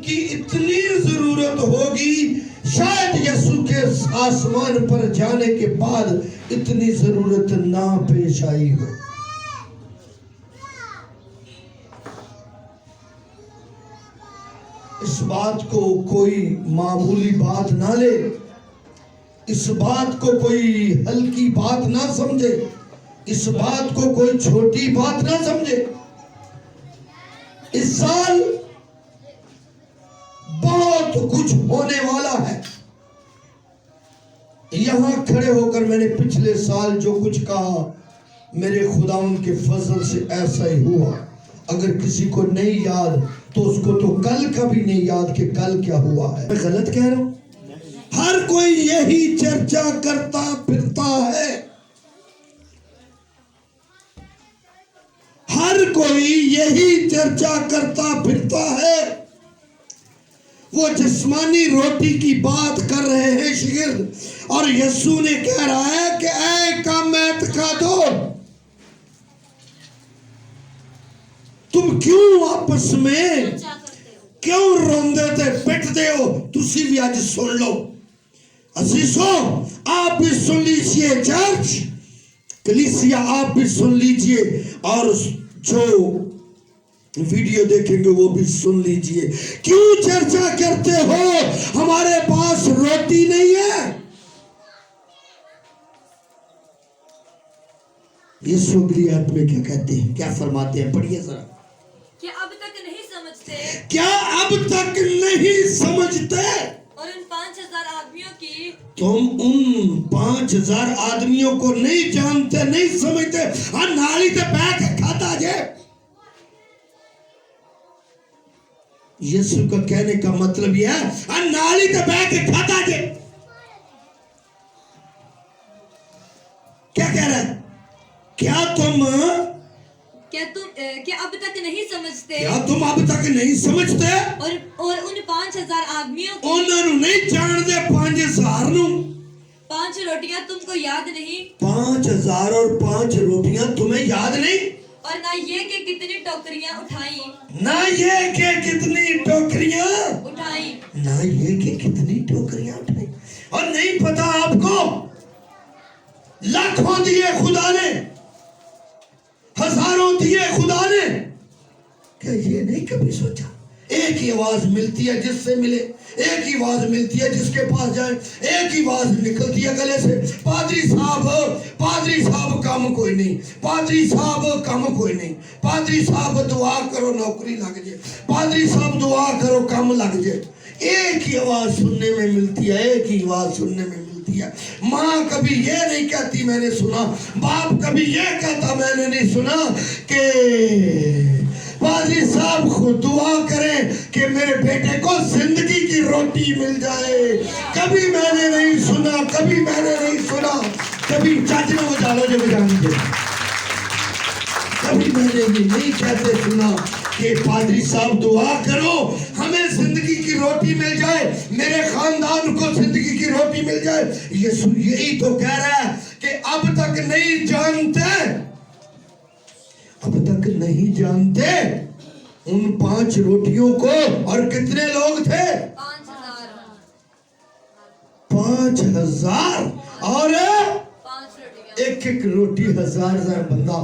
की इतनी जरूरत होगी, शायद यीशु के आसमान पर जाने के बाद इतनी जरूरत ना पेश आई हो। इस बात को कोई मामूली बात ना ले, इस बात को कोई हल्की बात ना समझे, इस बात को कोई छोटी बात ना समझे। इस साल बहुत कुछ होने वाला है। यहां खड़े होकर मैंने पिछले साल जो कुछ कहा, मेरे खुदावन के फजल से ऐसा ही हुआ। अगर किसी को नहीं याद तो उसको तो कल का भी नहीं याद कि कल क्या हुआ है। मैं गलत कह रहा हूं? हर कोई यही चर्चा करता फिरता है, हर कोई यही चर्चा करता फिरता है। वो जिस्मानी रोटी की बात कर रहे हैं शिगिर्द, और यीशु ने कह रहा है कि ऐ कम खा दो। तुम क्यों आपस में क्यों रोंदे थे पिटते हो? तुसी भी आज सुन लो अजीजों, आप भी सुन लीजिए, चर्च कलीसिया आप भी सुन लीजिए, और जो वीडियो देखेंगे वो भी सुन लीजिए। क्यों चर्चा करते हो हमारे पास रोटी नहीं है? यीशु अगली में क्या कहते हैं, क्या फरमाते हैं? पढ़िए जरा। क्या अब तक नहीं समझते? क्या अब तक नहीं समझते? और उन 5000 आदमियों की, तुम उन 5000 आदमियों को नहीं जानते, नहीं समझते। हाँ, नाली से बैठ के खाता जे। यीशु का कहने का मतलब यह है, हाँ, नाली से बैठ के खाता जे। क्या कह रहा है? क्या अब तक नहीं समझते? क्या तुम अब तक नहीं समझते? और उन 5000 आदमियों की, उन्होंने नहीं जानते 5000 नु 5 रोटियां तुमको याद नहीं? 5000 और 5 रोटियां तुम्हें याद नहीं? और ना ये कि कितनी टोकरियां उठाई, ना ये कि कितनी टोकरियां उठाई, ना ये कि कितनी टोकरियां उठाई। और नहीं पता आपको, लाखों दिए खुदा ने, हजारों दिए खुदा ने। क्या ये नहीं कभी सोचा? एक ही आवाज मिलती है जिससे मिले, एक ही आवाज मिलती है जिसके पास जाए, एक ही आवाज निकलती है गले से, पादरी साहब काम कोई नहीं, पादरी साहब काम कोई नहीं, पादरी साहब दुआ करो नौकरी लग जाए, पादरी साहब दुआ करो काम लग जाए। एक ही आवाज सुनने में मिलती है, एक ही आवाज सुनने में मिलती है। माँ कभी ये नहीं कहती मैंने सुना, बाप कभी ये कहता मैंने नहीं सुना कि पादरी साहब खुद दुआ करें कि मेरे बेटे को जिंदगी की रोटी मिल जाए। कभी मैंने नहीं सुना, कभी मैंने नहीं सुना, कभी चाचने वो डालो जो बजाएंगे, कभी मैंने ये नहीं कहते सुना कि पादरी साहब दुआ करो हमें जिंदगी की रोटी मिल जाए, मेरे खानदान को जिंदगी की रोटी मिल जाए। यीशु यही तो कह रहा है कि अब तक नहीं जानते, अब तक नहीं जानते उन 5 रोटियों को। और कितने लोग थे? 5000 और 5 रोटियां, एक रोटी 1000 बंदा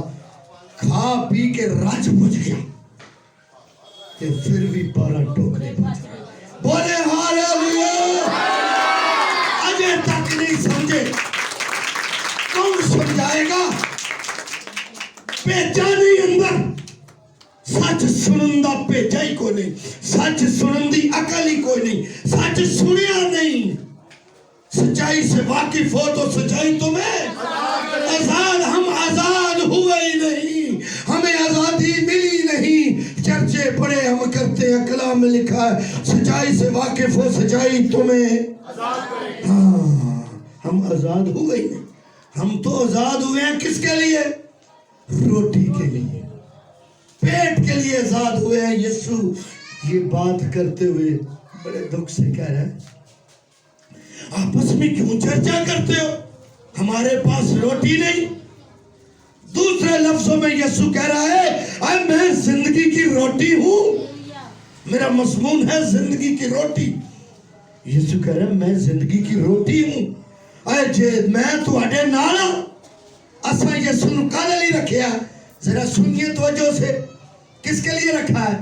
खा पी के रज बुझ गया, कि फिर भी 12 टोकरे बच गए। बोले हालेलुया। अजय तक नहीं समझे, कौन समझाएगा? भेजा नहीं अंदर, सच सुनंदा भेजा ही कोई नहीं, सच सुनंदी अकल ही कोई नहीं, सच सुनिया नहीं। सच्चाई से वाकिफ हो तो सच्चाई तुम्हें आजाद, हम आजाद हुए ही नहीं, हमें आजादी मिली नहीं। चर्चे पढ़े हम करते हैं, कलाम में लिखा है सच्चाई से वाकिफ हो, सच्चाई तुम्हें आजाद करेगी। हाँ, हम आजाद हुए ही नहीं। हम तो आजाद हुए हैं किसके लिए? रोटी के लिए, पेट के लिए आजाद हुए हैं। यीशु ये बात करते हुए बड़े दुख से कह रहे हैं, आपस में क्यों चर्चा करते हो, हमारे पास रोटी नहीं। दूसरे लफ्जों में यीशु कह रहा है मैं जिंदगी की रोटी हूं। मेरा मजमून है जिंदगी की रोटी। यीशु कह रहा मैं जिंदगी की रोटी हूं। अरे जे मैं तुहाडे नाल हां, असा यीशु नु काले लिए रखिया, जरा सुनिए तवज्जो से, किसके लिए रखा है?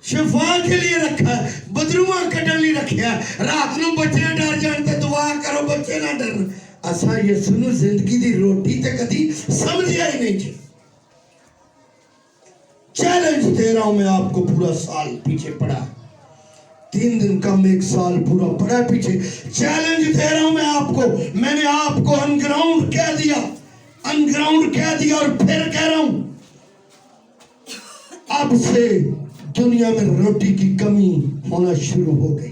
शिफा के लिए रखा है, बदरुआ कटन लिए रखा है। रात ਨੂੰ ਬੱਚੇ डर जान ते दुआ करो बच्चे ना डरन। असा यीशु नु जिंदगी दी रोटी ते कदी समझिया ही नहीं। चैलेंज दे रहा हूं मैं आपको, पूरा साल पीछे पड़ा, 3 दिन कम 1 साल पूरा पड़ा पीछे। चैलेंज दे रहा हूं मैं आपको, मैंने आपको अनग्राउंड कह दिया, अनग्राउंड कह दिया और फिर कह रहा हूं, अब से दुनिया में रोटी की कमी होना शुरू हो गई।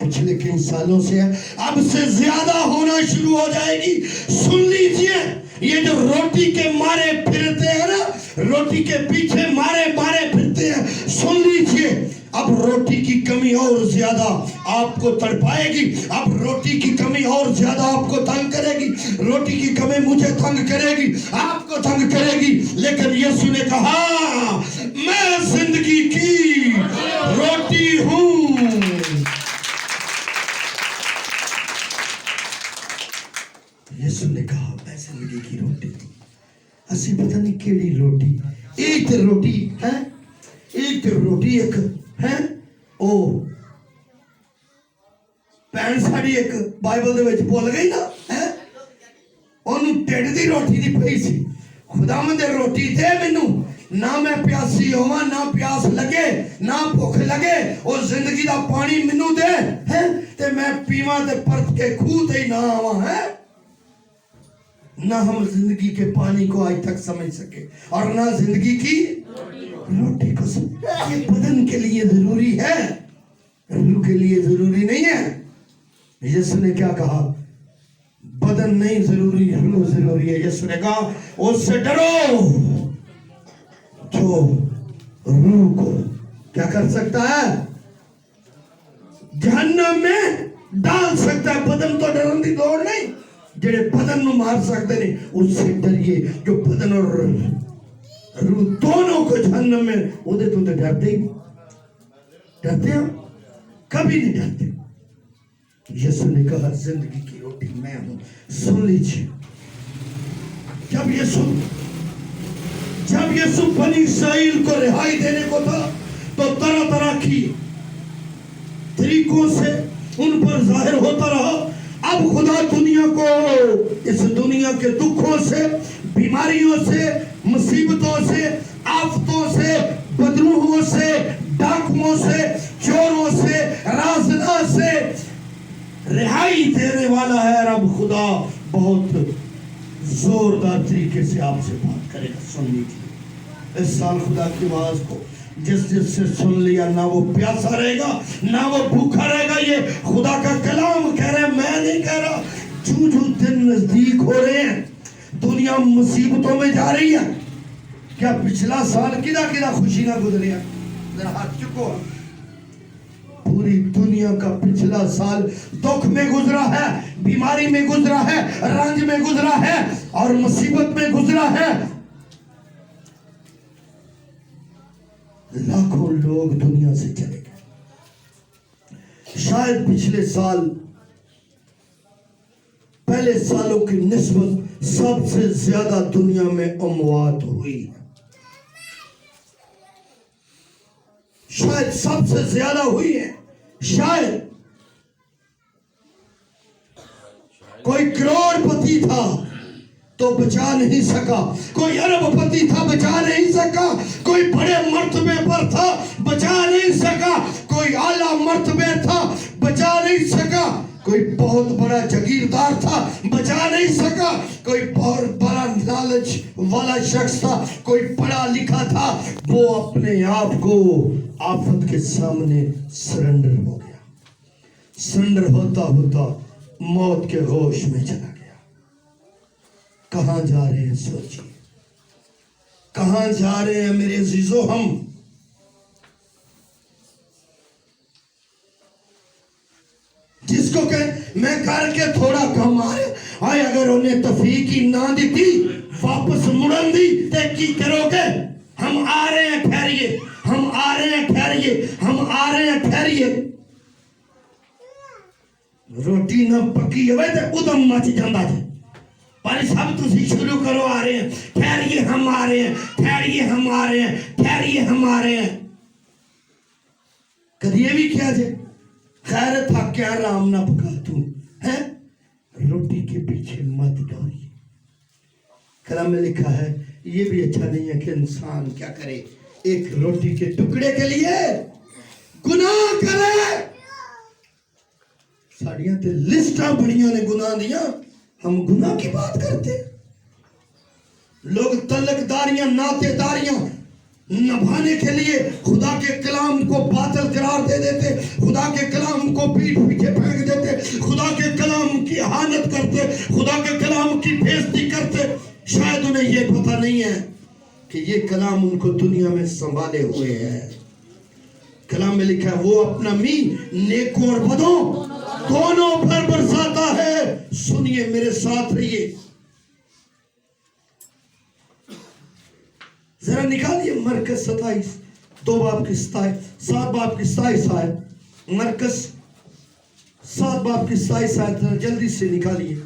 पिछले कई सालों से है, अब से ज्यादा होना शुरू हो जाएगी। सुन लीजिए, ये जो रोटी के मारे फिरते हैं ना, रोटी के पीछे मारे मारे फिरते हैं, सुन लीजिए, अब रोटी की कमी और ज्यादा आपको तड़पाएगी। अब रोटी की कमी और ज्यादा आपको तंग करेगी। रोटी की कमी मुझे तंग करेगी, आपको तंग करेगी, लेकिन यीशु ने कहा मैं जिंदगी की रोटी हूं। यीशु ने कहा मैं जिंदगी की रोटी। असी पता नहीं केड़ी रोटी, एक तो रोटी है, एक तो रोटी एक है ओ भैन साड़ी एक बाइबल दे विच भुल गई ना है, ओनू ढिड दी रोटी दी पई सी। खुदावंद दे रोटी दे मैनू, ना मैं प्यासी होवां, ना प्यास लगे, ना भुख लगे, और जिंदगी दा पानी मैनू दे है ते मैं पीवां ते परत के खूह ते ही ना आवां है। ना हम जिंदगी के पानी को आज तक समझ सके और ना जिंदगी की रोटी को। ये बदन के लिए जरूरी है, रूह के लिए जरूरी नहीं है। यीशु ने क्या कहा? बदन नहीं जरूरी, रूह जरूरी है। यीशु ने कहा उससे डरो जो रूह को क्या कर सकता है? जहन्नम में डाल सकता है। बदन तो डरन की दौड़ नहीं, जेड़े बदन नु मार सकते नहीं, उससे डरिए जो बदन और रूह दोनों को जहन्नम में, उधर तो डरते ही, डरते हम कभी नहीं डरते। यीशु ने कहा जिंदगी की रोटी मैं हूं। सुन लीजिए, जब यीशु बनी इस्राएल को रिहाई देने को था तो तरह तरह की तरीकों से उन पर जाहिर होता रहा। अब खुदा दुनिया को इस दुनिया के दुखों से, बीमारियों से, मुसीबतों से, आफतों से, बदरूहों से, डाकुओं से, चोरों से, राजनाह से रिहाई देने वाला है। और अब खुदा बहुत जोरदार तरीके से आपसे बात करेगा। सुन लीजिए, इस साल खुदा की आवाज को जिससे सुन लिया, ना वो प्यासा रहेगा ना वो भूखा रहेगा। ये खुदा का कलाम कह रहे हैं, मैं नहीं कह रहा। जो जो दिन नजदीक हो रहे हैं, दुनिया मुसीबतों में जा रही है। क्या पिछला साल किदा किदा खुशी ना गुजरिया? जरा हाथ चुको। पूरी दुनिया का पिछला साल दुख में गुजरा है, बीमारी में गुजरा है, रंज में गुजरा है और मुसीबत में गुजरा है। लाखों लोग दुनिया से चले गए। शायद पिछले साल पहले सालों की निस्बत सबसे ज्यादा दुनिया में अमवात हुई है। शायद सबसे ज्यादा हुई है। शायद कोई करोड़पति था तो बचा नहीं सका, कोई अरबपति था बचा नहीं सका, कोई बड़े मर्तबे पर था बचा नहीं सका, कोई आला मर्तबे था बचा नहीं सका, कोई बहुत बड़ा जागीरदार था बचा नहीं सका, कोई बहुत बड़ा लालच वाला शख्स था, कोई पढ़ा लिखा था, वो अपने आप को आफत के सामने सरेंडर हो गया। सरेंडर होता होता मौत के होश में चला गया। कहां जा रहे हैं? सोचिए, कहां जा रहे हैं मेरे अजीजों? हम जिसको कह मैं करके थोड़ा कम आए, अगर उन्हें तफीकी ना दी वापस मुड़न दी तो की करोगे? हम आ रहे हैं, ठहरिए, आ रहे हैं ठहरिए, हम आ रहे हैं ठहरिए। रोटी ना पकी होवे ते उदम मच जांदा जे, पर सब तुसी शुरू करो आ रहे हैं, ठहरिए हम आ रहे हैं, ठहरिए हम आ रहे हैं, ठहरिए हम आ रहे हैं। कभी ये भी क्या जे खैर था क्या राम ना पका तू है, रोटी के पीछे मत दौड़िए। कलम में लिखा है ये भी अच्छा नहीं है कि इंसान क्या करे, एक रोटी के टुकड़े के लिए गुनाह करे। साड़ियां ते लिस्टा बड़ियां ने गुनाह दिया, हम गुनाह की बात करते। लोग तलकदारियां नातेदारियां निभाने के लिए खुदा के कलाम को बातिल करार दे देते, खुदा के कलाम को पीठ पीछे फेंक देते, खुदा के कलाम की इहानत करते, खुदा के कलाम की बेइज्जती करते। शायद उन्हें यह पता नहीं है कि ये कलाम उनको दुनिया में संभाले हुए है। कलाम में लिखा है वो अपना मी नेकों और बदों दोनों पर बरसाता है। सुनिए मेरे साथ रहिए, जरा निकालिए मरकस 27 2 बाब की 7 बाब की 27 आयत, मरकस 7 बाब की 27 आयत जल्दी से निकालिए।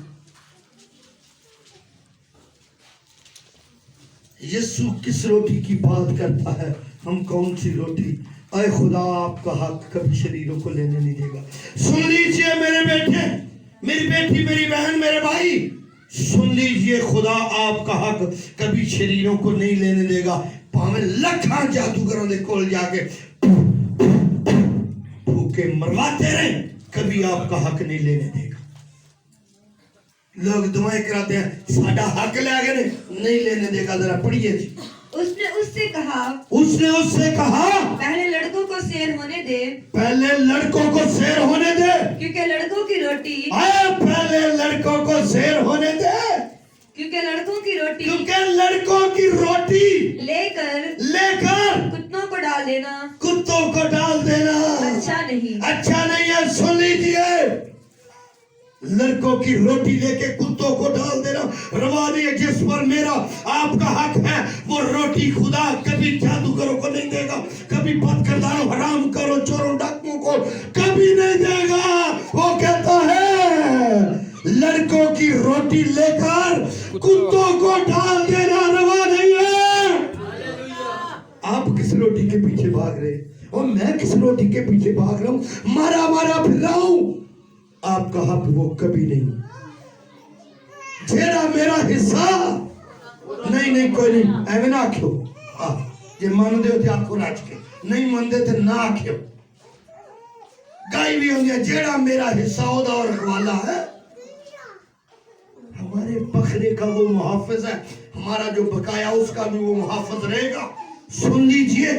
यीशु किस रोटी की बात करता है, हम कौन सी रोटी? अय खुदा आपका हक कभी शरीरों को लेने नहीं देगा। सुन लीजिए मेरे बेटे, मेरी बेटी, मेरी बहन, मेरे भाई, सुन लीजिए खुदा आपका हक कभी शरीरों को नहीं लेने देगा। भावे लखा जादूगरों के कोल जाके भूखे मरवाते रहे, कभी आपका हक नहीं लेने देगा। लोग दुआएं कराते हैं साडा हक ले गए, नहीं लेने देगा। जरा पढ़िए जी। उसने उससे कहा पहले लड़कों को शेर होने दे, पहले लड़कों को शेर होने दे, क्योंकि लड़कों की रोटी, पहले लड़कों को शेर होने दे, क्योंकि लड़कों की रोटी, क्योंकि लड़कों की रोटी लेकर कुत्तों को डाल देना, कुत्तों को डाल देना अच्छा नहीं। अच्छा नहीं है। सुन लीजिए, लड़कों की रोटी लेके कुत्तों को डाल देना रवा नहीं है। जिस पर मेरा आपका हक है वो रोटी खुदा कभी जादूगरों को नहीं देगा, कभी बदकिरदारों, हराम करो, चोरों, डाकुओं को कभी नहीं देगा। वो कहता है लड़कों की रोटी लेकर कुत्तों को डाल देना रवा नहीं है। आप किस रोटी के पीछे भाग रहे और मैं किस रोटी के पीछे भाग रहा हूं, मारा मारा फिर रहा हूं। आपका हक वो कभी नहीं, जेड़ा मेरा हिस्सा नहीं कोई नहीं एवं ना आख्यो। जे मानते हो तो आपको राज के, नहीं मानते तो ना आख्यो। गाय भी होंगे जेड़ा मेरा हिस्सा होदा और रखवाला है। हमारे बकरे का वो मुहाफिज है, हमारा जो बकाया उसका भी वो मुहाफिज रहेगा। सुन लीजिए,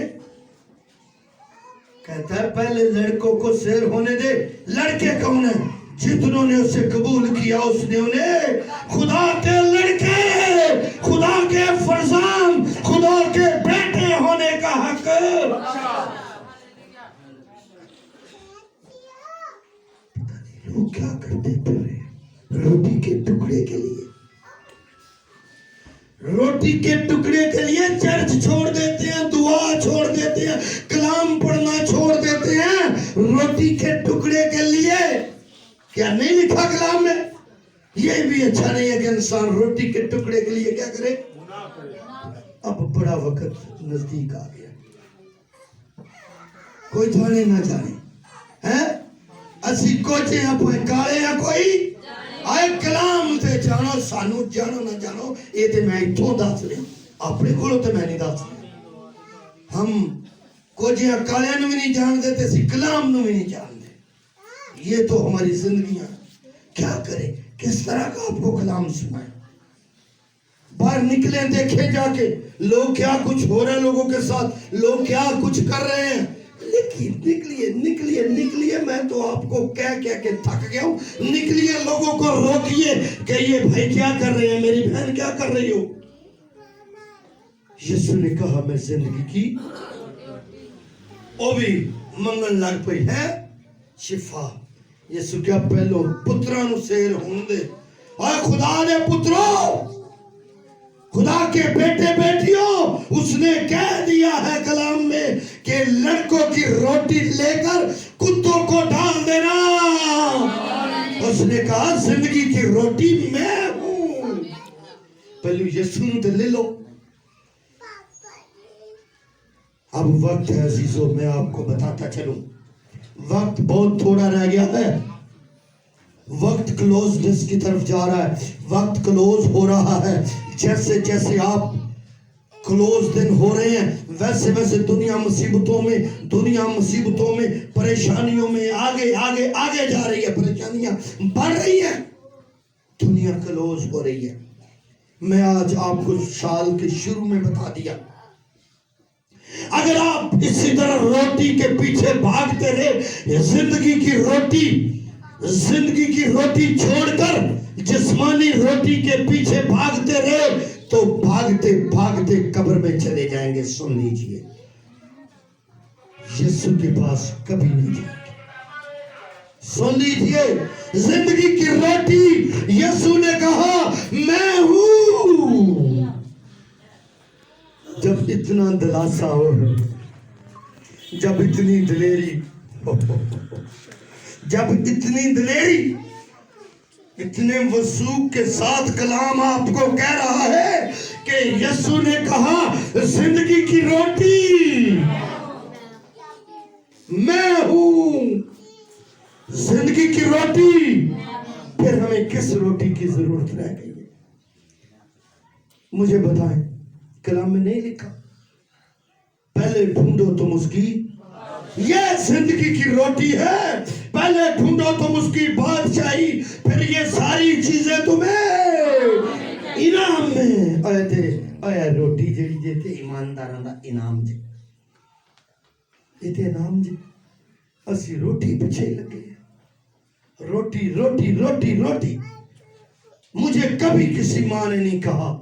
कहता है पहले लड़कों को शेर होने दे। लड़के कौन है? जितनों ने उसे कबूल किया उसने उन्हें खुदा के लड़के, खुदा के फरजान, खुदा के बेटे होने का हक। लोग क्या करते फिर रोटी के टुकड़े के लिए, रोटी के टुकड़े के लिए चर्च छोड़ देते हैं, दुआ छोड़ देते हैं, कलाम पढ़ना छोड़ देते हैं रोटी के टुकड़े के लिए। क्या नहीं लिखा कलाम में? ये भी अच्छा नहीं है कि इंसान रोटी के टुकड़े के लिए क्या करे। अब बड़ा वक्त नजदीक आ गया, कोई जाने ना जाने हैं असी कोचे अपने काले हैं कोई आए कलाम ते जानो, सानू जानो ना जानो ये ते मैं इथों दस रहा, अपने कोलों ते मैं नहीं दस रहा। हम कोचे काले भी नहीं जानते ते सी कलाम भी नहीं जानते। ये तो हमारी जिंदगियां, क्या करें, किस तरह का आपको कलाम सुनाए। बाहर निकले देखे जाके लोग क्या कुछ हो रहा है लोगों के साथ, लोग क्या कुछ कर रहे हैं। लेकिन निकलिए निकलिए निकलिए, मैं तो आपको कह के थक गया हूं। निकलिए, लोगों को रोकिए कि ये भाई क्या कर रहे हैं, मेरी बहन क्या कर रही हो। यीशु ने कहा मैं जिंदगी की, वो भी मंगन लग पई है शिफा। यीशु क्या पहलो पुत्रा नु शेर होंदे। और खुदा ने पुत्रो, खुदा के बेटे बेटियों, उसने कह दिया है कलाम में कि लड़कों की रोटी लेकर कुत्तों को डाल देना। उसने कहा जिंदगी की रोटी मैं हूं। पहले यीशु ने ले लो। अब वक्त है अजीजों, मैं आपको बताता चलूं, वक्त बहुत थोड़ा रह गया है। वक्त क्लोजनेस की तरफ जा रहा है, वक्त क्लोज हो रहा है। जैसे जैसे आप क्लोज दिन हो रहे हैं, वैसे वैसे दुनिया मुसीबतों में परेशानियों में आगे आगे आगे जा रही है। परेशानियां बढ़ रही है, दुनिया क्लोज हो रही है। मैं आज आपको साल के शुरू में बता दिया, अगर आप इसी तरह रोटी के पीछे भागते रहे, जिंदगी की रोटी छोड़कर जिस्मानी रोटी के पीछे भागते रहे, तो भागते भागते कब्र में चले जाएंगे। सुन लीजिए, यीशु के पास कभी नहीं जाएंगे। सुन लीजिए, जिंदगी की रोटी यीशु ने कहा मैं हूं। जब इतना दिलासा हो, जब इतनी दिलेरी, जब इतनी दिलेरी, इतने वसूख के साथ कलाम आपको कह रहा है कि यीशु ने कहा जिंदगी की रोटी मैं हूं, जिंदगी की रोटी। फिर हमें किस रोटी की जरूरत रह गई है? मुझे बताएं, कलाम में नहीं लिखा पहले ढूंढो तुम उसकी, यह जिंदगी की रोटी है, पहले ढूंढो तुम उसकी बादशाही, फिर ये सारी चीजें तुम्हें इनाम में। आया रोटी जेड़ी देते ईमानदारां दा इनाम जे, इते इनाम जे। असी रोटी पीछे लगे, रोटी रोटी रोटी रोटी। मुझे कभी किसी माँ ने नहीं कहा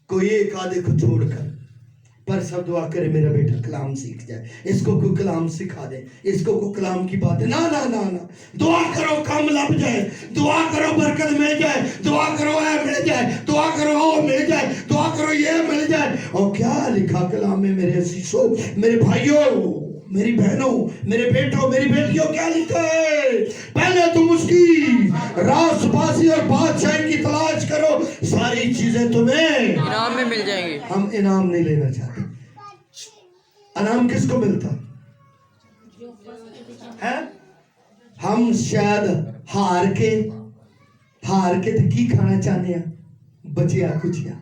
कोई एक आधे को छोड़कर, पर सब दुआ करे मेरा बेटा कलाम सीख जाए, इसको कोई कलाम सिखा दे, इसको कोई कलाम की बात है। ना ना ना ना, दुआ करो काम लग जाए, दुआ करो बरकत मिल जाए, दुआ करो है मिल जाए, दुआ करो वो मिल जाए, दुआ करो ये मिल जाए। और क्या लिखा कलाम में मेरे असीसों, मेरे भाइयों, मेरी बहनों, मेरे बेटों, मेरी बेटियों, क्या लिखा है? पहले तुम उसकी रासबाजी और बादशाही की तलाश करो, सारी चीजें तुम्हें इनाम में मिल जाएंगी। हम इनाम नहीं लेना चाहते। इनाम किसको मिलता है? हम शायद हार के तो की खाना चाहते हैं? बचिया कुचिया।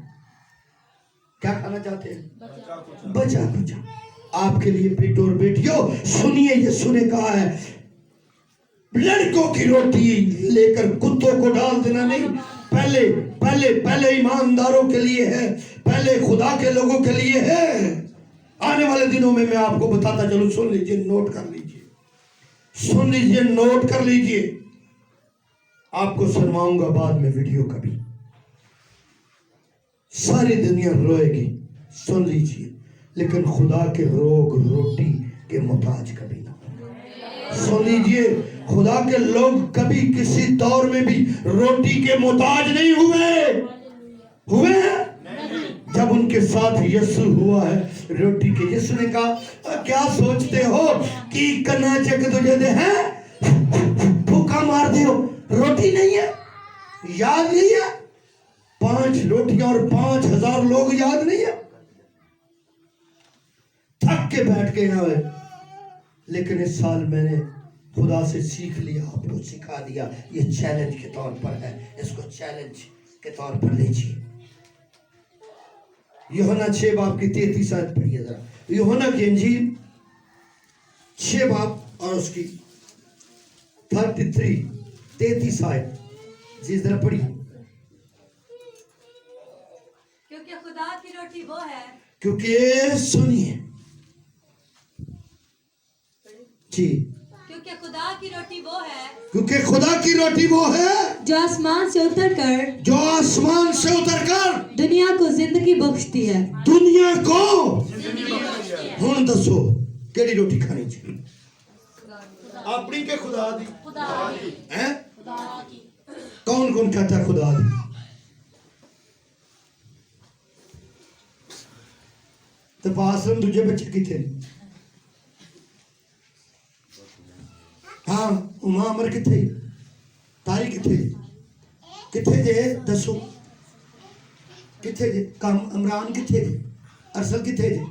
क्या खाना चाहते हैं? बचा कुचा। आपके लिए बेटों और बेटियों सुनिए, यीशु ने कहा है लड़कों की रोटी लेकर कुत्तों को डाल देना नहीं। पहले पहले पहले ईमानदारों के लिए है, पहले खुदा के लोगों के लिए है। आने वाले दिनों में मैं आपको बताता चलूं, सुन लीजिए, नोट कर लीजिए, सुन लीजिए, नोट कर लीजिए। आपको सुनवाऊंगा बाद में वीडियो कभी, सारी दुनिया रोएगी, सुन लीजिए, लेकिन खुदा के लोग रोटी के मोहताज कभी ना। सुन लीजिए, खुदा के लोग कभी किसी दौर में भी रोटी के मोहताज नहीं हुए हैं। जब उनके साथ यीशु हुआ है रोटी के, यीशु ने कहा क्या सोचते हो कि कन्ना चक तुझे दे हैं, भूखा मार दे हो, रोटी नहीं है, याद नहीं है? 5 रोटियां और 5000 लोग, याद नहीं है? थक के बैठ गए हैं। लेकिन इस साल मैंने खुदा से सीख लिया, आपको सिखा दिया। ये चैलेंज के तौर पर है, इसको चैलेंज के तौर पर लीजिए। यूहन्ना 6 बाब की 33 आयत पढ़िए जरा। यूहन्ना की इंजील 6 बाब और उसकी 33 आयत जी जरा पढ़िए। क्योंकि खुदा की रोटी वो है, क्योंकि सुनिए जी, क्योंकि खुदा की रोटी वो है, क्योंकि खुदा की रोटी वो है जो आसमान से उतरकर दुनिया को जिंदगी बख्शती है। दुनिया को हुन दसो केड़ी रोटी खानी चाहिए? अपनी के खुदा दी हैं? कौन कौन कहता खुदा दी? ਤੇ ਪਾਸਨ ਦੂਜੇ ਬੱਚੇ ਕਿੱਥੇ ਨੇ? ਹਾਂ ਉਮਾ ਅਮਰ ਕਿੱਥੇ? ਤਾਰੀ ਕਿੱਥੇ? ਕਿੱਥੇ ਜੇ ਦੱਸੋ? ਕਿੱਥੇ ਜੇ? ਕੰਮ ਇਮਰਾਨ ਕਿੱਥੇ ਜੇ? ਅਰਸਲ ਕਿੱਥੇ ਜੇ?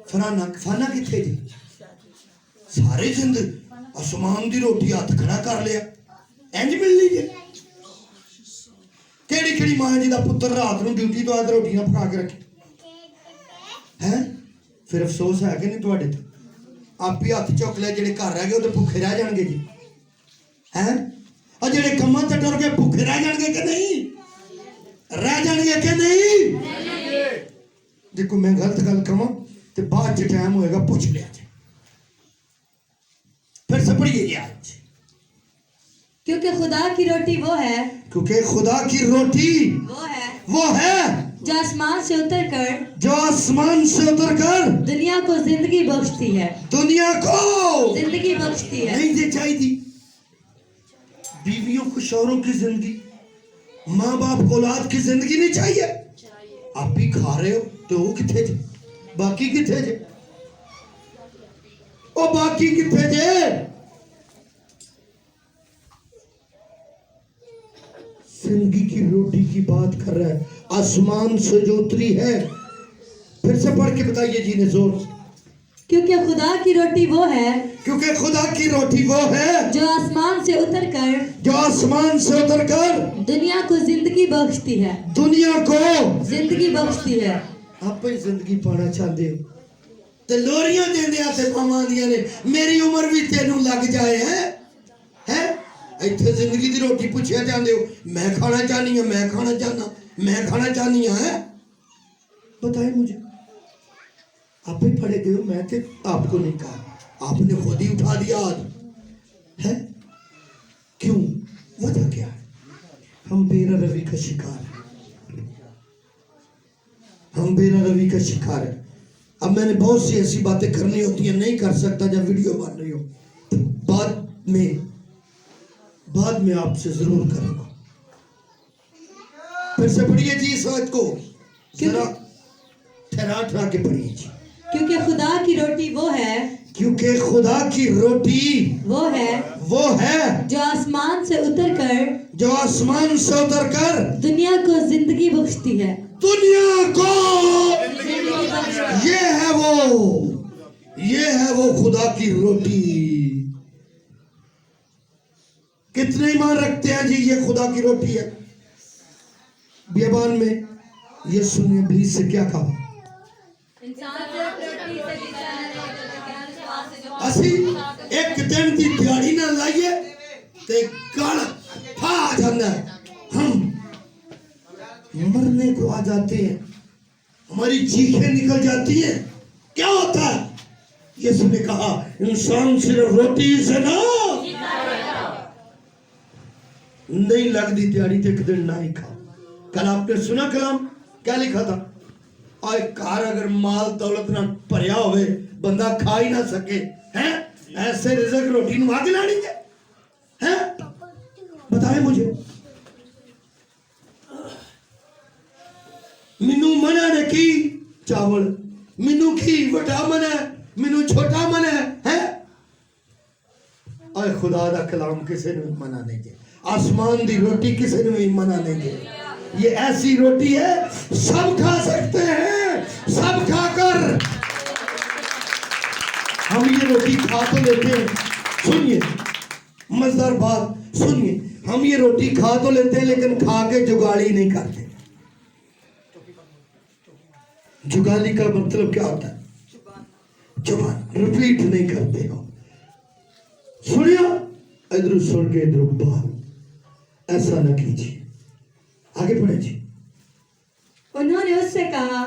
ਫਾਨਾ ਕਿੱਥੇ ਜੇ? ਸਾਰੇ ਜਿੰਦ ਅਸਮਾਨ ਦੀ ਰੋਟੀ ਹੱਥ ਖੜਾ ਕਰ ਲਿਆ, ਇੰਜ ਮਿਲਣੀ ਜੇ? ਕਿਹੜੀ ਕਿਹੜੀ ਮਾਂ ਜੀ ਦਾ ਪੁੱਤਰ ਰਾਤ ਨੂੰ ਡਿਊਟੀ ਤੋਂ ਆਦ ਰੋਟੀਆਂ ਪਕਾ ਕੇ ਰੱਖੇ ਹੈ? ਫਿਰ ਅਫਸੋਸ ਹੈ ਕਿ ਨਹੀਂ ਤੁਹਾਡੇ ਤੇ? ਆਪ ਹੀ ਹੱਥ ਚੁੱਕ ਲਿਆ, ਜਿਹੜੇ ਘਰ ਰਹਿ ਗਏ ਉਹ ਤੇ ਭੁੱਖੇ ਰਹਿ ਜਾਣਗੇ ਜੀ ਹੈ? ਆ ਜਿਹੜੇ ਕੰਮਾਂ ਤੇ ਟੁਰ ਕੇ ਭੁੱਖੇ ਰਹਿ ਜਾਣਗੇ ਕਿ ਨਹੀਂ? ਰਹਿ ਜਾਣਗੇ ਕਿ ਨਹੀਂ? ਦੇਖੋ ਮੈਂ ਗਲਤ ਗੱਲ ਕਹਾਂ ਤੇ ਬਾਅਦ ਚ ਟਾਈਮ ਹੋਏਗਾ ਪੁੱਛ ਲਿਆ ਜੀ। फिर से पढ़िए ये आज। क्योंकि खुदा की रोटी वो है, क्योंकि खुदा की रोटी वो है जो आसमान से उतर कर जो आसमान से उतर कर दुनिया को जिंदगी बख्शती है। दुनिया को जिंदगी बख्शती है। नहीं दे चाहिए बीवियों को शौहरों की जिंदगी, माँ बाप को औलाद की जिंदगी नहीं चाहिए। आप भी खा रहे हो तो वो किथे जे? बाकी किथे जे? ओ बाकी किथे जे? जिंदगी की रोटी की बात कर रहा है, आसमान से जो उतरी है। फिर से पढ़ के बताइए जी ने जोर से। क्योंकि खुदा की रोटी वो है, क्योंकि खुदा की रोटी वो है जो आसमान से उतर कर जो आसमान से उतर कर दुनिया को जिंदगी बख्शती है। दुनिया को जिंदगी बख्शती है। आप ही जिंदगी पाना चाहते हो ते लोरियां देंदे आ ते पावां दियां ने, मेरी उम्र भी तेनू लग जाए है इत्थे जिंदगी दी रोटी पुछिया जांदे हो, मैं खाना चाहनी हां, मैं खाना चाहना, मैं खाना चाहनी हां है? बताए मुझे, आप ही पढ़े गए हो, मैं तो आपको नहीं कहा, आपने खुद ही उठा दिया आज है। क्यों? वजह क्या है? हम बेरा रवि का शिकार हैं, हम बेरा रवि का शिकार है। अब मैंने बहुत सी ऐसी बातें करनी होती है, नहीं कर सकता जब वीडियो बन रही हो, तो बाद में आपसे जरूर करूंगा। फिर से पढ़िए जी इस आयत को, जरा ठहरा के पढ़िए जी। क्योंकि खुदा की रोटी वो है, क्योंकि खुदा की रोटी वो है जो आसमान से उतर कर जो आसमान से उतर कर दुनिया को जिंदगी बख्शती है। दुनिया को, ये है वो खुदा की रोटी। कितने ईमान रखते हैं जी ये खुदा की रोटी है? बियाबान में यीशु ने इब्लीस से क्या कहा? असी एक दिन की दिहाड़ी ना लाइए ते गल फा जाता है, हम मरने को आ जाते हैं, हमारी चीखें निकल जाती हैं। क्या होता है? यीशु ने कहा इंसान सिर्फ रोटी से ना नहीं लगती दिहाड़ी तो एक दिन ना ही खाओ। कल आपने सुना कलाम क्या लिखा था? और कार अगर माल दौलत ना भरिया होवे, बंदा खा ही ना सके हैं, ऐसे रिज़्क रोटी नु आगे लानी है? बताए मुझे। मिनू मना ने की चावल, मिनू की बड़ा मना, मिनू छोटा मना है। और खुदा दा कलाम किसी ने मना नहीं दे, आसमान दी रोटी किसी ने भी मना नहीं दे। ये ऐसी रोटी है सब खा सकते हैं, सब खाकर हम ये रोटी खा तो लेते हैं। सुनिए मजेदार बात, सुनिए, हम ये रोटी खा तो लेते हैं लेकिन खा के जुगाली नहीं करते। जुगाली का मतलब क्या होता है? जुबान रिपीट नहीं करते हो। सुनिए, इधर सुन के इधर बात, ऐसा न कीजिए। आगे पढ़े जी। उन्होंने उससे कहा,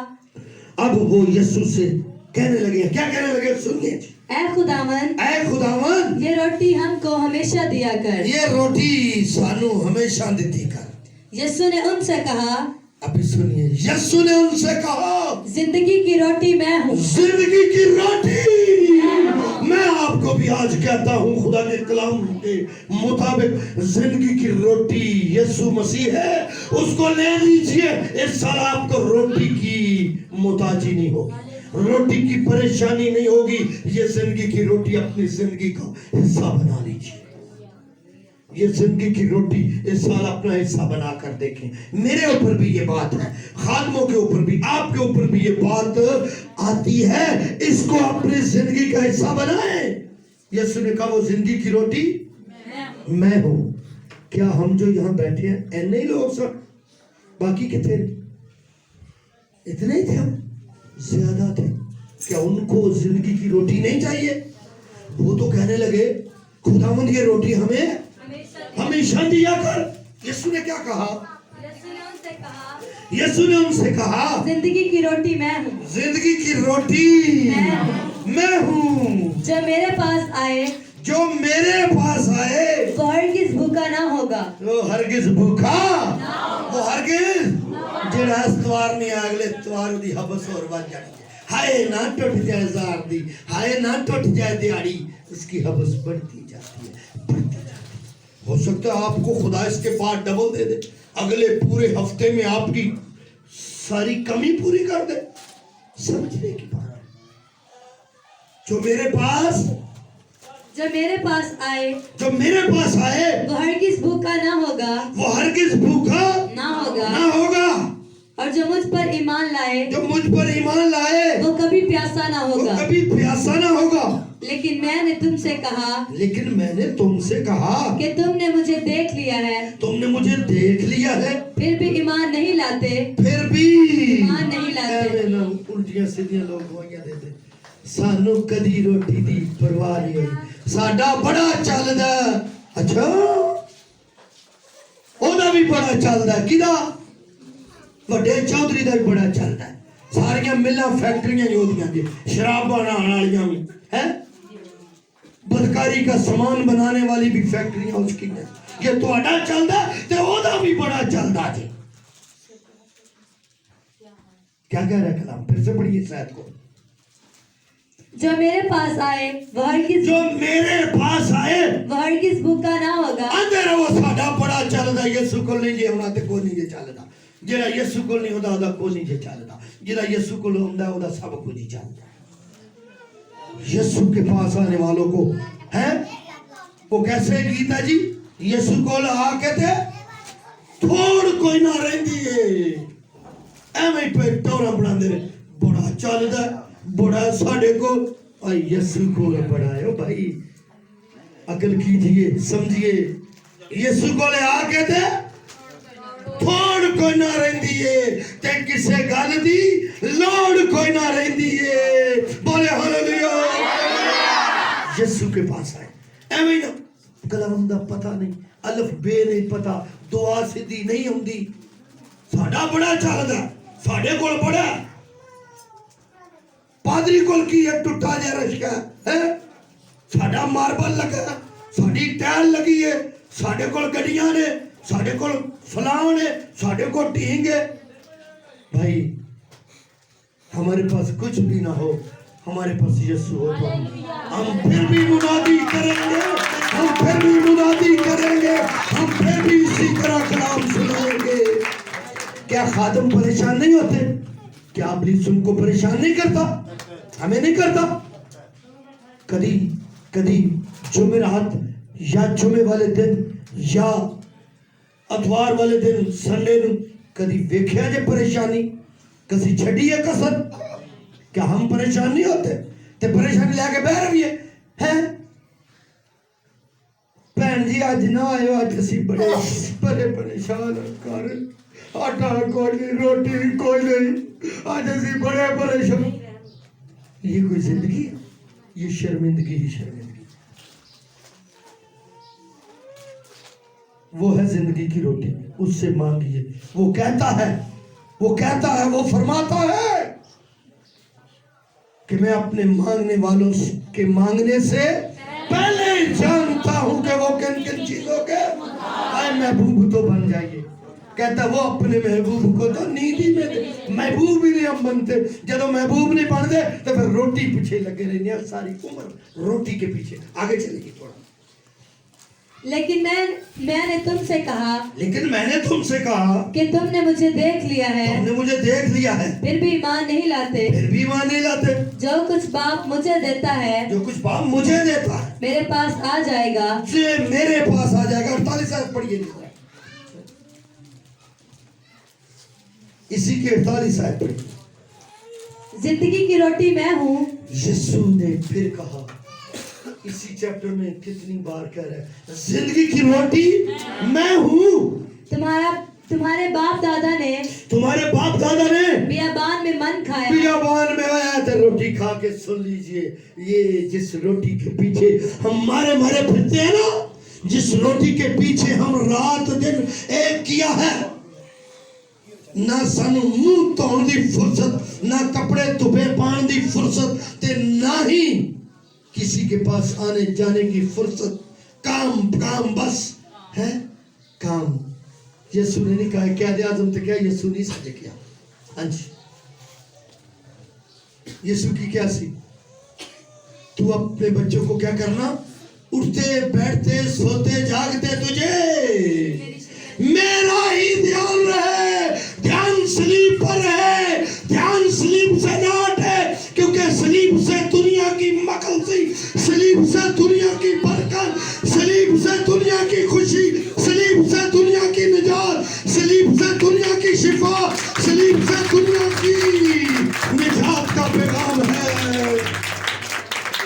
अब वो यीशु से कहने लगे, क्या कहने लगे? सुनिए जी। ऐ खुदावन, ये रोटी हमको हमेशा दिया कर। ये रोटी सानू हमेशा देती कर। यीशु ने उनसे कहा, अभी सुनिए, यीशु ने उनसे कहा, जिंदगी की रोटी मैं हूँ। जिंदगी की रोटी मैं आपको भी आज कहता हूँ, खुदा के कलाम के मुताबिक जिंदगी की रोटी यीशु मसीह है। उसको ले लीजिए। इस साल आपको रोटी की मोहताजी नहीं होगी, रोटी की परेशानी नहीं होगी। ये जिंदगी की रोटी अपनी जिंदगी का हिस्सा बना लीजिए। ये जिंदगी की रोटी इस साल अपना हिस्सा बनाकर देखें। मेरे ऊपर भी ये बात है, खादमों के ऊपर भी, आपके ऊपर भी ये बात आती है। इसको अपनी जिंदगी का हिस्सा बनाएं। यीशु ने कहा वो जिंदगी की रोटी मैं हूं। क्या हम जो यहां बैठे हैं ऐने ही लोग सब, बाकी कितने? इतने ही थे हम, ज्यादा थे। क्या उनको जिंदगी की रोटी नहीं चाहिए? वो तो कहने लगे खुदावंद ये रोटी हमें हमेशा दिया कर। यीशु ने क्या कहा? यीशु ने उनसे कहा जिंदगी की रोटी मैं हूँ। जिंदगी की रोटी मैं हूँ। जो मेरे पास आए जो मेरे पास आए वो हरगिज भूखा ना होगा। वो हरगिज भूखा, वो हरगिज जेड़ा इतवार नहीं अगले इतवार दी हबस और बन जानी। हाय ना टूट जाए जार दी, हाय ना टूट जाए दिहाड़ी, उसकी हबस बढ़ती जाती है, बढ़ती जाती है। हो सकता है आपको खुदा इसके बाद डबल दे दे, अगले पूरे हफ्ते में आपकी सारी कमी पूरी कर दे। समझने की बात है। जो मेरे पास आए जो मेरे पास आए वो हरगिज भूखा ना होगा, वो हरगिज भूखा ना होगा। ना होगा। और जो मुझ पर ईमान लाए जो मुझ पर ईमान लाए वो कभी प्यासा ना वो होगा। कभी प्यासा ना होगा। लेकिन मैंने तुमसे कहा कि तुमने मुझे देख लिया है, तुमने मुझे देख लिया है, फिर भी ईमान नहीं लाते। फिर भी ईमान नहीं लाते। ਐਵੇਂ ਨਾ ਉਲਟੀਆਂ ਸਿੱਧੀਆਂ ਲੋਕ ਗਵਾਈਆਂ ਦੇਦੇ। ਸਾਨੂੰ ਕਦੀ ਰੋਟੀ ਦੀ ਪਰਵਾਹ ਨਹੀਂ ਹੋਈ, ਸਾਡਾ ਬੜਾ ਚੱਲਦਾ। ਅੱਛਾ ਉਹਦਾ ਵੀ ਬੜਾ ਚੱਲਦਾ। ਕਿਹਦਾ? ਵੱਡੇ ਚੌਧਰੀ ਦਾ ਵੀ ਬੜਾ ਚੱਲਦਾ। ਸਾਰੀਆਂ ਮਿਲਾਂ ਫੈਕਟਰੀਆਂ ਹੀ ਉਹਦੀਆਂ ਜੀ, शराब बनाने वालियां भी है, बदकारी का सामान बनाने वाली भी फैक्ट्रियां उसकी हैं। ये ਤੁਹਾਡਾ ਚੱਲਦਾ ਤੇ ਉਹਦਾ ਵੀ बड़ा ਚੱਲਦਾ जी। क्या कह रहा है कलाम? फिर से पढ़िए शायद को। जो मेरे पास आए वो हरगिज जो मेरे पास आए वो हरगिज भूखा ना होगा। अंदर वो साडा बड़ा ਚੱਲਦਾ। ਯਿਸੂ ਕੋਲ ਨਹੀਂ ਜੇ ਆਉਣਾ ਤੇ ਕੋਈ ਨਹੀਂ ਜੇ ਚੱਲਦਾ। ਜਿਹੜਾ ਯਿਸੂ ਕੋਲ ਨਹੀਂ ਹੁੰਦਾ ਉਹਦਾ ਕੋਈ ਨਹੀਂ ਜੇ ਚੱਲਦਾ। ਜਿਹੜਾ ਯਿਸੂ ਕੋਲ ਹੁੰਦਾ ਉਹਦਾ ਸਭ ਕੁਝ ਹੀ ਚੱਲਦਾ। यीशु के पास आने वालों को है वो कैसे गीत है जी? यीशु को आके थे थोड़ कोई ना रही है, एवं पे टोरा बना दे। बड़ा चलदा, बड़ा साढ़े को यीशु को बड़ा है भाई। अकल कीजिए, समझिए। यीशु को आके थे थोड़ कोई ना रही है ते किसे गल दी लोड़ कोई ना रही है। बोले हालेलुया। यीशु के पास आए एवं ना कलाम दा पता नहीं, अलिफ बे नहीं पता, दुआ सीधी नहीं होंदी। साडा बड़ा चलदा, साडे कोल बड़ा। पादरी कोल की है टुटा जा रशका है, साडा मार्बल लगा, साडी टैल लगी है, साडे कोल गड्डियां ने, साडे कोल फलां ने, साडे कोल टींग है। भाई हमारे पास कुछ भी ना हो, हमारे पास यीशु हो तो हम फिर भी मुनादी करेंगे, हम फिर भी मुनादी करेंगे, हम फिर भी इसी तरह कलाम सुनाएंगे। क्या खादम परेशान नहीं होते? क्या इब्लीस उनको परेशान नहीं करता? हमें नहीं करता? कभी कभी जुमेरात या जुमे वाले दिन या अतवार वाले दिन संडे ਨੂੰ कभी वेख्या जे परेशानी कसी छड़ी है कसर? क्या हम परेशान नहीं होते? ते परेशानी लेके बह रही है भैन जी अज ना आयो, अज असी बड़े बड़े परेशान कर, आटा कोई नहीं, रोटी कोई नहीं, अज असी बड़े परेशान। ये कोई जिंदगी है? ये शर्मिंदगी ही शर्मिंदगी। वो है जिंदगी की रोटी, उससे मांगिए। वो कहता है, वो फरमाता है कि मैं अपने मांगने वालों के मांगने से पहले जानता हूं कि वो किन किन चीजों के आए महबूब तो बन जाइए। कहता वो अपने महबूब को तो नींद ही में महबूब ही नहीं हम बनते। जब महबूब नहीं बनते तो फिर रोटी पीछे लगे रहने सारी उम्र, रोटी के पीछे आगे चलेगी। थोड़ा लेकिन मैंने तुमसे कहा लेकिन मैंने तुमसे कहा कि तुमने मुझे देख लिया है, तुमने मुझे देख लिया है, फिर भी ईमान नहीं लाते। फिर भी ईमान नहीं लाते। जो कुछ बाप मुझे देता है जो कुछ बाप मुझे देता है मेरे पास आ जाएगा। से मेरे पास आ जाएगा। 48 आयत पढ़िए, इसी के 48 आयत पढ़िए। जिंदगी की रोटी मैं हूँ। यीशु ने फिर कहा, इसी चैप्टर में कितनी बार कह रहा है, जिंदगी की रोटी मैं हूँ। तुम्हारे बाप दादा ने बियाबान में मन खाया। बियाबान में आया था, रोटी खा के सुन लीजिए। ये जिस रोटी के पीछे हम मारे फिरते हैं ना, जिस रोटी के पीछे हम रात दिन एक किया है, ना सानू मुंह धोने दी फुर्सत, ना कपड़े धुपे पाने दी फुर्सत, ते ना ही किसी के पास आने जाने की फुर्सत। काम बस है, काम। यीशु ने नहीं कहा क्या दे आजम तो क्या, यीशु नहीं साझे किया। हाँ जी, यीशु की क्या सी, तू अपने बच्चों को क्या करना, उठते बैठते सोते जागते तुझे मेरा ही ध्यान रहे। ध्यान स्लीप पर है, ध्यान स्लीप से ना हटे, क्योंकि स्लीप से दुनिया की मकलसी, स्लीप से दुनिया की बरकत, स्लीप से दुनिया की खुशी, स्लीप से दुनिया की निजात, स्लीप से दुनिया की शिफा, स्लीप से दुनिया की निजात का पैगाम है।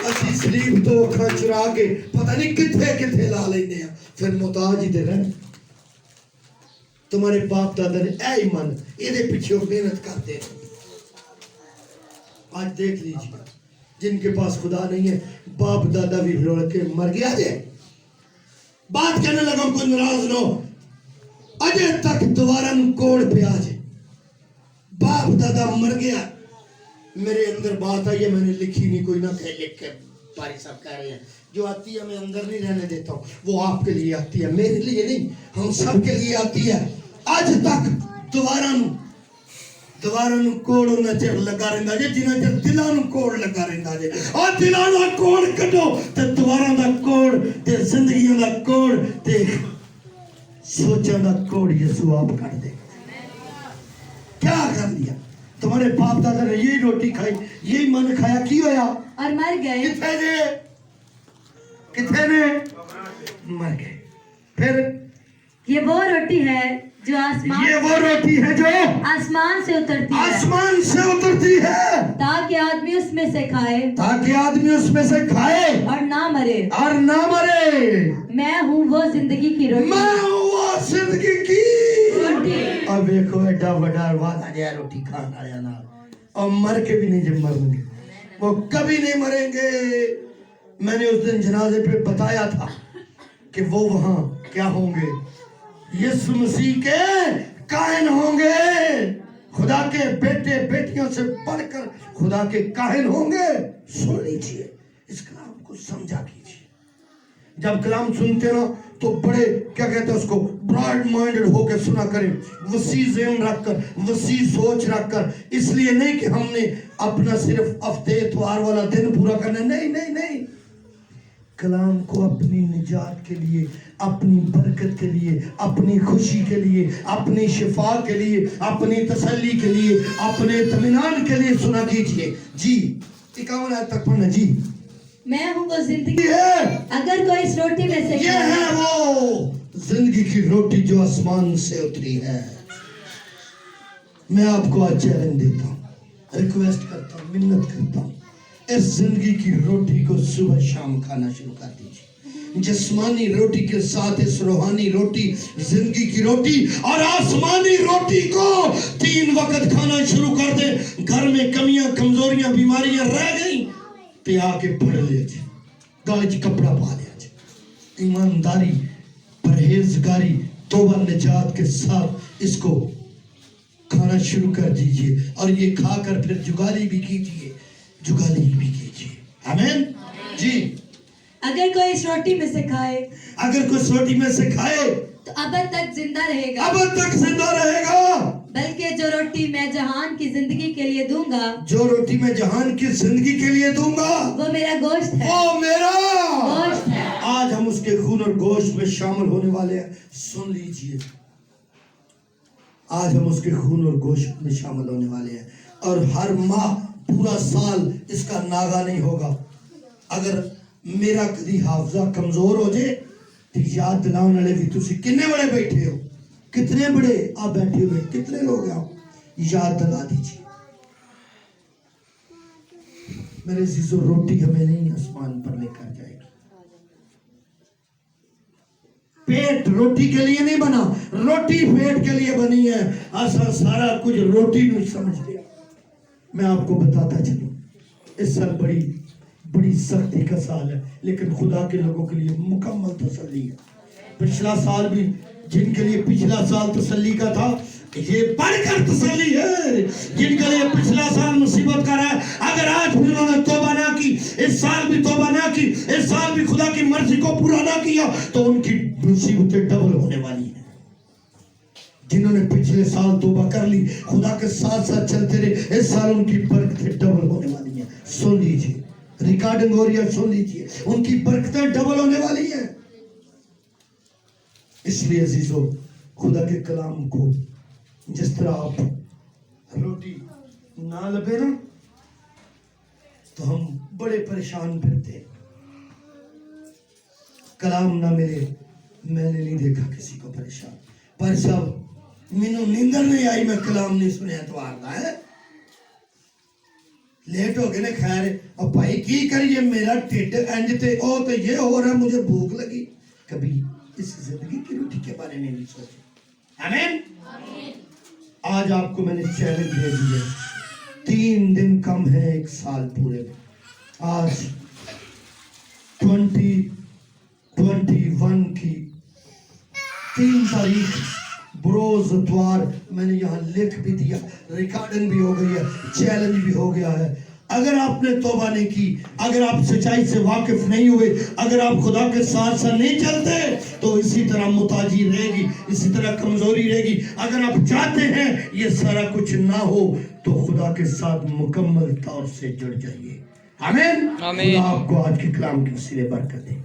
असी स्लीप तो अखा चुरा के पता नहीं किथे ला लेने हैं, फिर मुताज ही दे रहे। तुम्हारे बाप दादा ने ऐ मन ये पीछे मेहनत करते हैं। आज देख लीजिए, जिनके पास खुदा नहीं है, बाप दादा भी रो के मर गया। जे बात कहने लगा, कोई नाराज ना हो, अजय तक दोबारा कोड़ पे आज बाप दादा मर गया। मेरे अंदर बात आई है, मैंने लिखी नहीं, कोई ना कहे लिख के पारी साहब कह रहे हैं, जो आती है मैं अंदर नहीं रहने देता हूँ, वो आपके लिए आती है, मेरे लिए नहीं, हम सब के लिए आती है। आज तक दोबारा कोड़ ना चढ़ लगा रहा जे, जिन्हें चर दिलों कोड़ लगा रहा जे, और दिलों का कोड़ कटो ते दोबारा का कोड़ ते जिंदगी का कोड़ ते सोचा का कोड़ यीशु आप काट दे। क्या कर लिया, तुम्हारे बाप दादा ने यही रोटी खाई, यही मन खाया, की होया और मर गए। किथे ने मर गए। फिर ये वो रोटी है जो आसमान से उतरती है, ताकि आदमी उसमें से खाए और ना मरे। मैं हूँ वो जिंदगी की रोटी। अब देखो एडा बड़ा वादा दिया रोटी खाने वाले ना, और मर के भी नहीं, जब मरेंगे वो कभी नहीं मरेंगे। मैंने उस दिन जनाजे पे बताया था कि वो वहां क्या होंगे, यीशु मसीह के काहिन होंगे, खुदा के बेटे बेटियों से बढ़कर खुदा के काहिन होंगे। सुन लीजिए, इस कलाम को समझा कीजिए। जब कलाम सुनते ना तो बड़े क्या कहते हैं उसको, ब्रॉड माइंडेड होकर सुना करें, वसी ज़हन रखकर, वसी सोच रखकर। इसलिए नहीं कि हमने अपना सिर्फ हफ्ते इतवार वाला दिन पूरा करना, नहीं। कलाम को अपनी निजात के लिए, अपनी बरकत के लिए, अपनी खुशी के लिए, अपनी शिफा के लिए, अपनी तसल्ली के लिए, अपने इत्मीनान के लिए सुना कीजिए। जी 51 आयत तक पढ़ना। जी, मैं हूँ वो जिंदगी है, अगर कोई इस रोटी में से, ये है वो जिंदगी की रोटी जो आसमान से उतरी है। मैं आपको आज चैलेंज देता हूँ, रिक्वेस्ट करता हूँ, मिन्नत करता हूँ, इस जिंदगी की रोटी को सुबह शाम खाना शुरू कर दीजिए। जिस्मानी रोटी के साथ इस रूहानी रोटी, जिंदगी की रोटी और आसमानी रोटी को 3 वक्त खाना शुरू कर दे। घर में कमियां, कमजोरियां, बीमारियां रह गई ते आके पढ़ ले, गल च कपड़ा पा लिया। ईमानदारी, परहेजगारी, तौबा निजात के साथ इसको खाना शुरू कर दीजिए, और ये खाकर फिर जुगाली भी कीजिए। आमीन जी। अगर कोई इस रोटी में से खाए, तो अब तक जिंदा रहेगा। बल्कि जो रोटी मैं जहान की जिंदगी के लिए दूंगा, वो मेरा गोश्त है। आज हम उसके खून और गोश्त में शामिल होने वाले हैं। सुन लीजिए, आज हम उसके खून और गोश्त में शामिल होने वाले हैं, और हर माह पूरा साल इसका नागा नहीं होगा। अगर मेरा कभी हाफजा कमजोर हो जाए तो याद दिलाने वाले भी तुसी कितने बड़े बैठे हो, कितने बड़े आप बैठे हुए, कितने लोग हैं, याद दिला दीजिए। मेरे जीजो, रोटी हमें नहीं आसमान पर लेकर जाएगी। पेट रोटी के लिए नहीं बना, रोटी पेट के लिए बनी है। ऐसा सारा कुछ रोटी नहीं समझ लिया। मैं आपको बताता चलूं, इस साल बड़ी बड़ी सख्ती का साल है, लेकिन खुदा के लोगों के लिए मुकम्मल तसल्ली है। पिछला साल भी जिनके लिए पिछला साल तसल्ली का था, ये बढ़कर तसल्ली है। जिनके लिए पिछला साल मुसीबत का रहा है, अगर आज भी उन्होंने तौबा ना की, इस साल भी तौबा ना की, इस साल भी खुदा की मर्जी को पूरा ना किया, तो उनकी मुसीबतें डबल होने वाली है। जिन्होंने पिछले साल तौबा कर ली, खुदा के साथ साथ चलते रहे, इस साल उनकी बरकतें डबल होने वाली है। सुन लीजिए, रिकॉर्डिंग हो रही है, सुन लीजिए, उनकी बरकतें डबल होने वाली है। इसलिए अजीजों, खुदा के कलाम को जिस तरह आप रोटी ना लगे ना, तो हम बड़े परेशान फिरते। कलाम ना मिले, मैंने नहीं देखा किसी को परेशान। पर सब मैनू नींदर नहीं आई, मैं कलाम नहीं सुने एतवार का है, लेट हो गए ने। खैर अब भाई की करिए, मेरा ढिड इंज ते ओ तो ये हो रहा, मुझे भूख लगी। कभी इस जिंदगी की रोटी के बारे में नहीं सोचे। आमीन। आज आपको मैंने चैलेंज दे दिया, 3 दिन कम है एक साल पूरे में। आज 2021 की 3 तारीख बरोज इतवार, मैंने यहाँ लिख भी दिया, रिकॉर्डिंग भी हो गई है, चैलेंज भी हो गया है। अगर आपने तौबा नहीं की, अगर आप सच्चाई से वाकिफ नहीं हुए, अगर आप खुदा के साथ साथ नहीं चलते, तो इसी तरह मुताजी रहेगी, इसी तरह कमजोरी रहेगी। अगर आप चाहते हैं ये सारा कुछ ना हो, तो खुदा के साथ मुकम्मल तौर से जुड़ जाइए। आमीन। खुदा आपको आज के कलाम की वसीले बरकत दे।